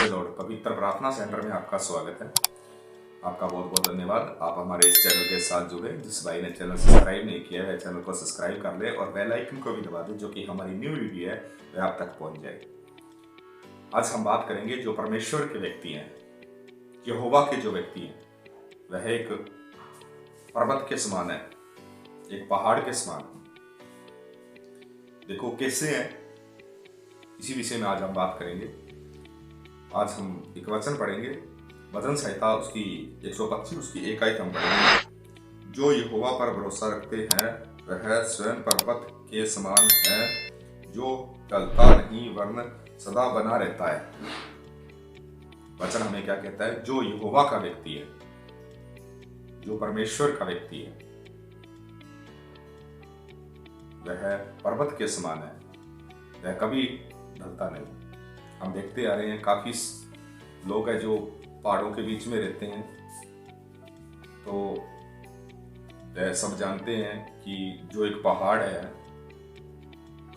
Praise the Lord. पवित्र प्रार्थना centre में आपका स्वागत है। आपका बहुत बहुत धन्यवाद। आप हमारे इस चैनल के साथ जुड़े। जिस भाई ने चैनल सब्सक्राइब नहीं किया है चैनल को सब्सक्राइब कर ले और बेल आइकन को भी दबा दे, जो कि हमारी न्यू वीडियो है वह आप तक पहुंच जाए। आज हम बात करेंगे जो परमेश्वर के व्यक्ति हैं, यहोवा के जो व्यक्ति हैं, वह एक पर्वत के समान है, एक पहाड़ के समान। देखो कैसे है, इसी विषय में आज हम बात करेंगे। आज हम एक वचन पढ़ेंगे, भजन संहिता उसकी 125 उसकी 1 आयत हम पढ़ेंगे। जो यहोवा पर भरोसा रखते हैं वह स्वयं पर्वत के समान है, जो टलता नहीं वरन सदा बना रहता है। वचन हमें क्या कहता है? जो यहोवा का व्यक्ति है, जो परमेश्वर का व्यक्ति है, वह पर्वत के समान है, वह कभी ढलता नहीं। हम देखते आ रहे हैं काफी लोग हैं जो पहाड़ों के बीच में रहते हैं, तो सब जानते हैं कि जो एक पहाड़ है,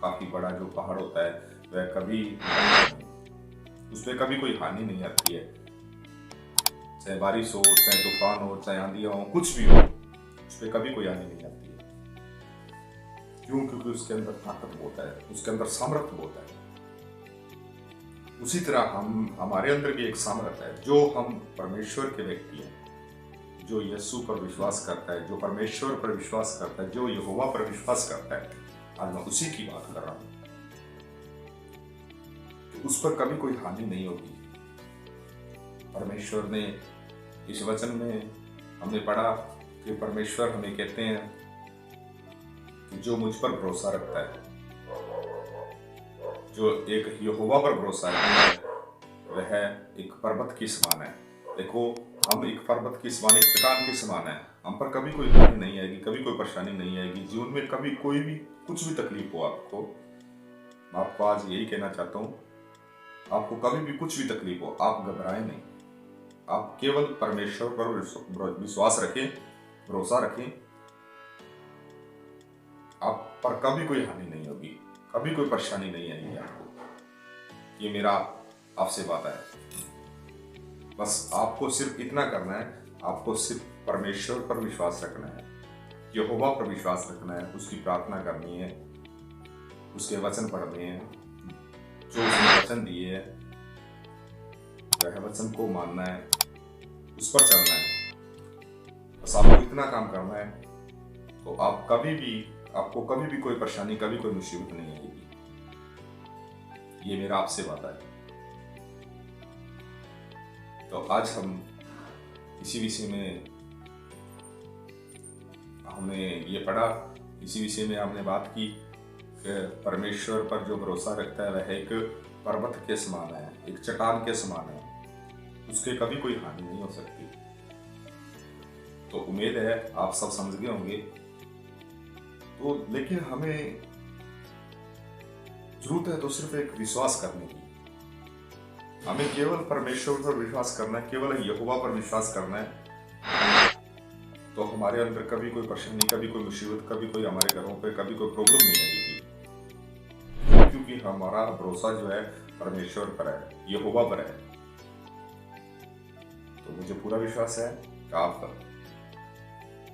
काफी बड़ा जो पहाड़ होता है, वह कभी उस पर कभी कोई हानि नहीं आती है। चाहे बारिश हो, चाहे तूफान हो, चाहे आंधियां हो, कुछ भी हो, उस पर कभी कोई हानि नहीं आती है। क्यों? क्योंकि उसके अंदर ताकत बहुत है, उसके अंदर सामर्थ्य बहुत है। उसी तरह हमारे अंदर भी एक सामर्थ्य है। जो हम परमेश्वर के व्यक्ति हैं, जो यीशु पर विश्वास करता है, जो परमेश्वर पर विश्वास करता है, जो यहोवा पर विश्वास करता है, आज मैं उसी की बात कर रहा हूं कि उस पर कभी कोई हानि नहीं होगी। परमेश्वर ने इस वचन में हमने पढ़ा कि परमेश्वर हमें कहते हैं कि जो मुझ पर भरोसा रखता है, जो एक यहोवा पर भरोसा रखता है, वह एक पर्वत की समान है। देखो, हम एक पर्वत की समान, एक चट्टान की समान है। हम पर कभी कोई हानि नहीं आएगी, कभी कोई परेशानी नहीं आएगी। जीवन में कभी कोई भी कुछ भी तकलीफ हो आपको, मैं आपको आज यही कहना चाहता हूँ, आपको कभी भी कुछ भी तकलीफ हो, आप घबराएं नहीं। आप केवल परमेश्वर पर विश्वास रखें, भरोसा रखें। आप पर कभी कोई हानि नहीं होगी, कभी कोई परेशानी नहीं आएगी आपको। ये मेरा आपसे वादा है। बस आपको सिर्फ इतना करना है, आपको सिर्फ परमेश्वर पर विश्वास रखना है, यहोवा पर विश्वास रखना है, उसकी प्रार्थना करनी है, उसके वचन पढ़ने हैं, जो उसने वचन दिए है वह वचन को मानना है, उस पर चलना है। बस आपको इतना काम करना है, तो आपको कभी भी कोई परेशानी, कभी कोई मुसीबत नहीं आएगी। ये मेरा आपसे वादा है। तो आज हम इसी विषय में हमने ये पढ़ा, इसी विषय में हमने बात की कि परमेश्वर पर जो भरोसा रखता है वह एक पर्वत के समान है, एक चट्टान के समान है, उसके कभी कोई हानि नहीं हो सकती। तो उम्मीद है आप सब समझ गए होंगे। तो लेकिन हमें जरूरत है तो सिर्फ एक विश्वास करने की। हमें केवल परमेश्वर पर विश्वास करना है, केवल यहोवा पर विश्वास करना है, तो हमारे अंदर कभी कोई परेशानी, कभी कोई मुसीबत, कभी कोई हमारे घरों पे कभी कोई प्रॉब्लम नहीं आएगी। क्योंकि हमारा भरोसा जो है परमेश्वर पर है, यहोवा पर है। तो मुझे पूरा विश्वास है कि आप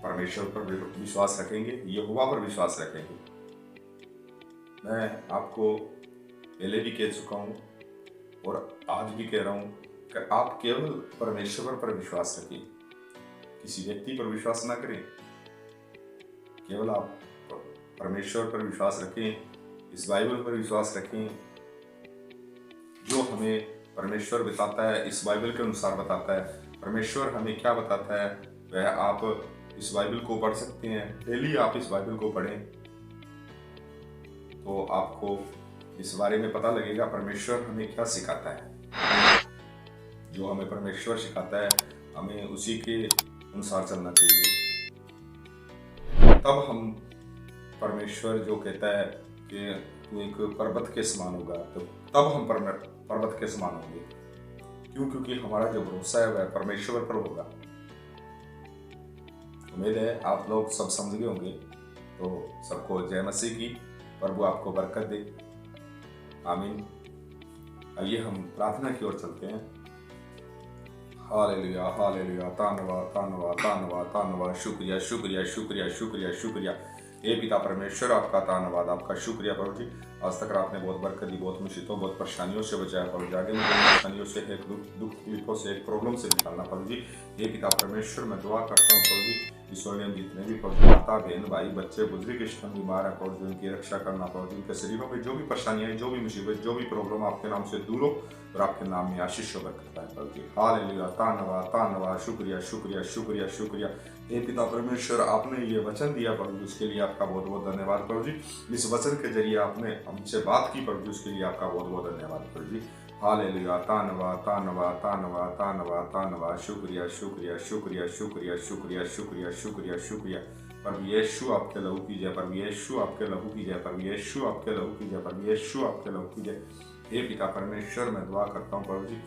परमेश्वर पर विश्वास रखेंगे, यहोवा पर विश्वास रखेंगे। मैं आपको पहले भी कह चुका हूँ और आज भी कह रहा हूँ कि आप केवल परमेश्वर पर विश्वास रखें, किसी व्यक्ति पर विश्वास ना करें। केवल आप परमेश्वर पर विश्वास रखें, इस बाइबल पर विश्वास रखें। जो हमें परमेश्वर बताता है, इस बाइबल के अनुसार बताता है। परमेश्वर हमें क्या बताता है वह आप इस बाइबल को पढ़ सकते हैं। डेली आप इस बाइबल को पढ़ें, तो आपको इस बारे में पता लगेगा परमेश्वर हमें क्या सिखाता है। जो हमें परमेश्वर सिखाता है, हमें उसी के अनुसार चलना चाहिए। तब हम परमेश्वर जो कहता है कि तू एक पर्वत के समान होगा, तो तब हम पर्वत के समान होंगे। क्यों? क्योंकि हमारा जो भरोसा है वह परमेश्वर पर होगा। उम्मीद है आप लोग सब समझ गए होंगे। तो सबको जय मसीह की। प्रभु आपको बरकत दे। आमीन। आइए हम प्रार्थना की ओर चलते हैं। हालेलुया हालेलुया, धन्यवाद धन्यवाद धन्यवाद धन्यवाद, शुक्रिया शुक्रिया शुक्रिया शुक्रिया शुक्रिया। हे पिता परमेश्वर, आपका धन्यवाद, आपका शुक्रिया प्रभु जी। आज तक आपने बहुत बरकत दी, बहुत मुसीबतों बहुत परेशानियों से बचाया प्रभु जी। आगे मुझे परेशानियों से, एक दुख तकलीफों से, एक प्रॉब्लम से निकालना प्रभु जी। हे पिता परमेश्वर, मैं दुआ करता हूँ प्रभु जी, ईश्वर ने जितने भी प्रभु माता बहन भाई बच्चे बुजुर्ग इस टाइम बीमार है प्रभु जी, उनकी रक्षा करना प्रभु जी। उनके शरीरों में जो भी परेशानियां हैं, जो भी मुसीबत, जो भी प्रॉब्लम, आपके नाम से दूर हो और आपके नाम में आशीष और बरकत पाए प्रभु जी। हालेलुया, धन्यवाद धन्यवाद, शुक्रिया शुक्रिया शुक्रिया शुक्रिया। हे पिता परमेश्वर, आपने ये वचन दिया प्रभु जी, उसके लिए आपका बहुत बहुत धन्यवाद प्रभु जी। इस वचन के जरिए आपने हमसे बात की प्रभु जी, उसके लिए आपका बहुत बहुत धन्यवाद प्रभु जी। हालेलुया, धन्यवाद धन्यवाद धन्यवाद धन्यवाद धन्यवाद, शुक्रिया शुक्रिया शुक्रिया शुक्रिया शुक्रिया शुक्रिया शुक्रिया शुक्रिया। प्रभु यीशु आपके लहू की जय, प्रभु यीशु आपके लहू की जय, प्रभु यीशु आपके लहू की जय, प्रभु यीशु आपके लहू की जय। हे पिता परमेश्वर, मैं दुआ करता हूँ प्रभु जी,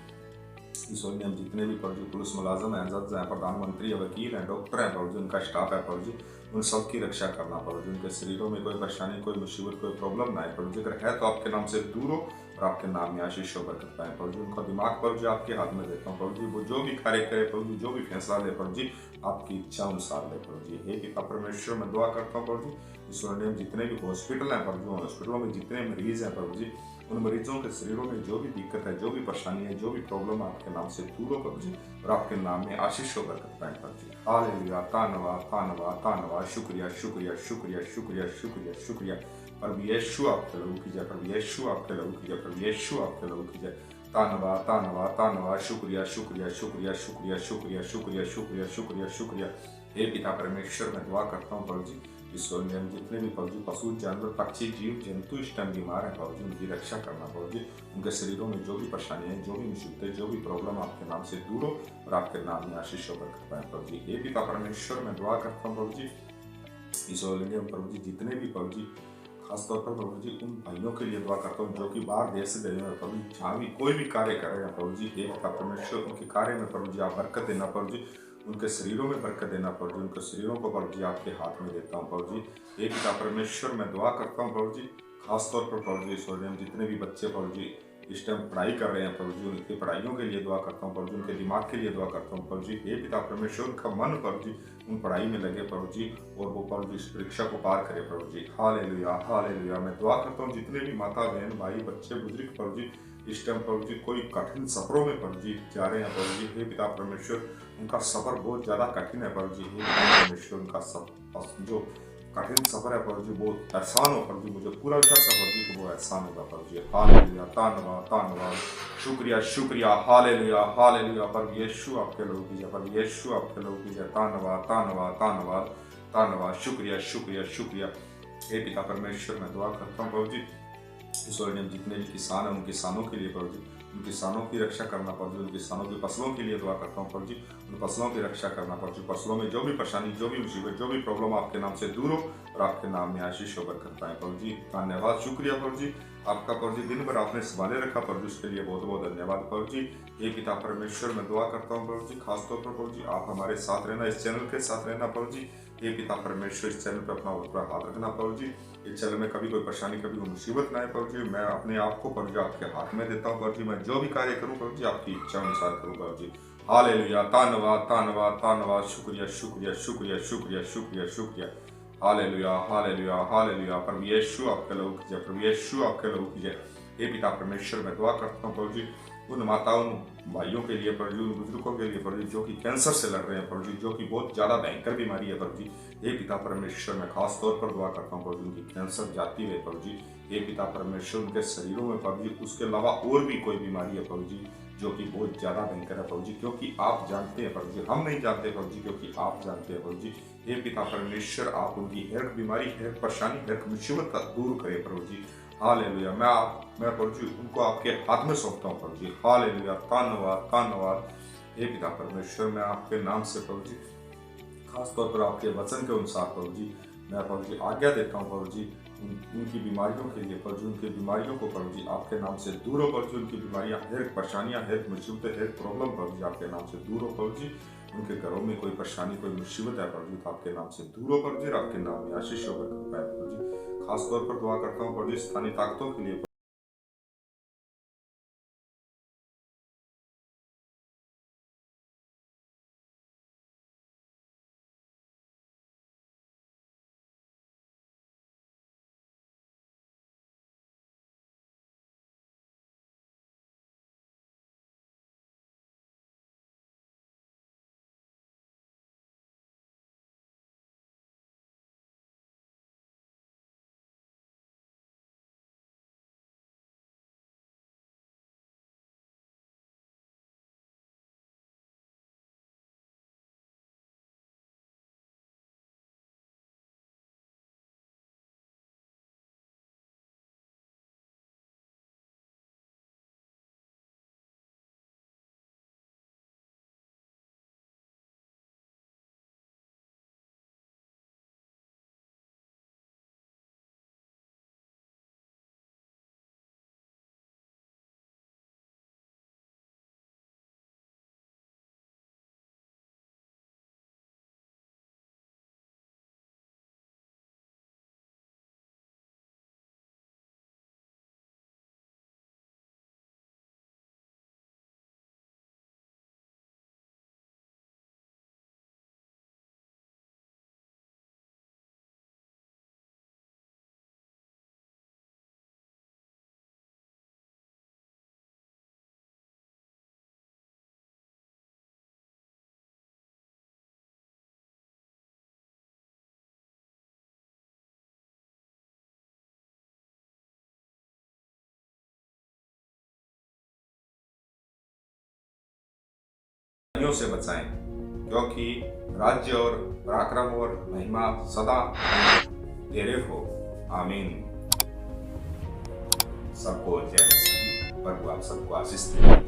ईश्वर ने हम जितने भी प्रभु जी पुलिस मुलाजम हैं, जज हैं, प्रधानमंत्री है, वकील हैं, डॉक्टर हैं प्रभु जी, उनका स्टाफ है प्रभु जी, उन सब की रक्षा करना प्रभु जी। उनके शरीरों में कोई परेशानी, कोई मुसीबत, कोई प्रॉब्लम ना आए प्रभु जी। अगर है तो आपके नाम से दूर हो और आपके नाम में आशीष और बरकत पाए प्रभु जी। उनका दिमाग प्रभु जी आपके हाथ में देता हूँ प्रभु जी। वो जो भी कार्य करे प्रभु जी, जो भी फैसला ले प्रभु जी, आपकी इच्छा अनुसार ले प्रभु जी। हे पिता परमेश्वर, मैं दुआ करता हूँ प्रभु जी, ईश्वर ने जितने भी हॉस्पिटल हैं प्रभु जी, हॉस्पिटलों में जितने मरीज हैं प्रभु जी, उन मरीजों के शरीरों में जो भी दिक्कत है, जो भी परेशानी है, जो भी प्रॉब्लम, आपके नाम से दूर हो प्रभु जी और आपके नाम में आशीष और बरकत पाए प्रभु जी। हालेलुया, धन्यवाद धन्यवाद धन्यवाद, शुक्रिया शुक्रिया शुक्रिया शुक्रिया शुक्रिया शुक्रिया। प्रभु यीशु आपके लहू की जय, प्रभु यीशु आपके लहू की जय, प्रभु यीशु आपके लहू की जय। धन्यवाद धन्यवाद धन्यवाद, शुक्रिया शुक्रिया शुक्रिया शुक्रिया शुक्रिया शुक्रिया शुक्रिया शुक्रिया शुक्रिया। हे पिता परमेश्वर, मैं दुआ करता हूँ प्रभु जी, ईश्वर ने हम जितने भी प्रभु जी पशु जानवर पक्षी जीव जंतु इस टाइम बीमार है प्रभु जी, उनकी रक्षा करना प्रभु जी। उनके शरीरों में जो भी परेशानी है, जो भी मुसीबतें, जो भी प्रॉब्लम, आपके नाम से दूर हो और आपके नाम में आशीष और बरकत पाए प्रभु जी। हे पिता परमेश्वर, मैं दुआ करता हूँ प्रभु जी, ईश्वर ने हम प्रभु जी जितने भी प्रभु जी, खासतौर पर प्रभु जी उन भाइयों के लिए दुआ करता हूँ जो कि बाहर देश से गए हैं प्रभु जी, जहाँ भी कोई भी कार्य कर रहे हैं प्रभु जी। हे पिता परमेश्वर, उनके कार्य में प्रभु जी आप बरकत देना प्रभु जी, उनके शरीरों में बरकत देना प्रभु जी। उनके शरीरों को प्रभु जी आपके हाथ में देता हूँ प्रभु जी। हे पिता परमेश्वर, मैं दुआ करता हूँ प्रभु जी, खासतौर पर प्रभु जी ईश्वर ने हम जितने भी बच्चे प्रभु जी इस टाइम पढ़ाई कर रहे हैं प्रभु जी, उनकी पढ़ाइयों के लिए दुआ करता हूँ प्रभु जी, उनके दिमाग के लिए दुआ करता हूँ प्रभु जी। हे पिता परमेश्वर, उनका मन प्रभु जी उन पढ़ाई में लगे प्रभु जी, और वो प्रभु जी इस परीक्षा को पार करे प्रभु जी। Hallelujah hallelujah. मैं दुआ करता हूँ जितने भी माता बहन भाई बच्चे बुजुर्ग प्रभु जी इस टाइम प्रभु जी कोई कठिन सफरों में प्रभु जी जा रहे हैं प्रभु जी। हे पिता परमेश्वर, उनका सफर बहुत ज्यादा कठिन है प्रभु जी। हे पिता परमेश्वर, उनका जो कठिन सफर है प्रभु जी वो आसान हो प्रभु जी। मुझे पूरा विश्वास है प्रभु जी कि वो आसान होगा प्रभु जी। हालेलुया, धन्यवाद धन्यवाद, शुक्रिया शुक्रिया, हालेलुया हालेलुया। प्रभु यीशु आपके लोगों की जय, प्रभु यीशु आपके लोगों की जय। धन्यवाद धन्यवाद धन्यवाद धन्यवाद, शुक्रिया शुक्रिया शुक्रिया। हे पिता परमेश्वर, मैं दुआ करता हूँ प्रभु जी, ईश्वर ने जितने भी किसान हैं उन किसानों के लिए प्रभु जी, उन किसानों की रक्षा करना प्रभु जी। उन किसानों की फसलों के लिए दुआ करता हूँ प्रभु जी, उन फसलों की रक्षा करना प्रभु जी। फसलों में जो भी परेशानी, जो भी मुसीबत, जो भी प्रॉब्लम, आपके नाम से दूर हो और आपके नाम में आशीष और बरकत पाए प्रभु जी। धन्यवाद शुक्रिया प्रभु जी, आपका प्रभु जी दिन भर आपने संभाले रखा प्रभु जी, उसके लिए बहुत बहुत धन्यवाद प्रभु जी। हे पिता परमेश्वर, मैं दुआ करता हूँ प्रभु जी, खासतौर पर प्रभु जी आप हमारे साथ रहना, इस चैनल के साथ रहना प्रभु जी। हे पिता परमेश्वर, इस चैनल पर अपना पूरा हाथ रखना प्रभु जी। इस चैनल में कभी कोई परेशानी, कभी कोई मुसीबत ना आए प्रभु जी। मैं अपने आप को प्रभु जी आपके हाथ में देता हूँ प्रभु जी। मैं जो भी कार्य करूँ प्रभु जी आपकी इच्छा अनुसार करूँ प्रभु जी। हालेलुया, धन्यवाद धन्यवाद धन्यवाद, शुक्रिया शुक्रिया शुक्रिया शुक्रिया शुक्रिया शुक्रिया। Hallelujah hallelujah hallelujah. प्रभु यीशु आपके लोगों की जय, प्रभु यीशु आपके लोगों की जय। हे पिता परमेश्वर, मैं दुआ करता हूँ प्रभु जी उन माताओं भाइयों के लिए प्रभु जी, उन बुजुर्गों के लिए प्रभु जी जो कि कैंसर से लड़ रहे हैं प्रभु जी, जो कि बहुत ज्यादा भयंकर बीमारी है प्रभु जी। हे पिता परमेश्वर, मैं खास तौर पर दुआ करता हूँ प्रभु जी उनकी कैंसर जाती है प्रभु जी। हे पिता परमेश्वर, उनके शरीरों में प्रभु जी उसके अलावा और भी कोई बीमारी है प्रभु जी जो कि बहुत ज्यादा भयंकर है प्रभु जी, क्योंकि आप जानते हैं प्रभु जी, हम नहीं जानते प्रभु जी, क्योंकि आप जानते हैं प्रभु जी। हे पिता परमेश्वर, आप उनकी हर बीमारी, हर परेशानी, हर मुसीबत का दूर करें प्रभु जी। हालेलुया। मैं प्रभु जी उनको आपके हाथ में सौंपता हूँ प्रभु जी। हालेलुया, धन्यवाद धन्यवाद। हे पिता परमेश्वर, मैं आपके नाम से प्रभु जी, खासतौर पर आपके वचन के अनुसार प्रभु जी, मैं प्रभु जी आज्ञा देता हूँ प्रभु जी उनकी बीमारियों के लिए प्रभु जी, उनकी बीमारियों को प्रभु जी आपके नाम से दूर हो प्रभु जी। उनकी बीमारियां, हर परेशानियां, हर मुसीबतें, हर प्रॉब्लम प्रभु जी आपके नाम से दूर हो प्रभु जी। उनके घरों में कोई परेशानी, कोई मुसीबत है प्रभु जी तो आपके नाम से दूर हो प्रभु जी, आपके नाम में आशीष होकर प्रभु जी। खासतौर पर दुआ करता हूँ प्रभु जी स्थानीय ताकतों के लिए। बुराइयों से बचाएं, क्योंकि राज्य और पराक्रम और महिमा सदा तेरे हो। आमीन। सबको जय मसीह। प्रभु आप सबको आशीष दे।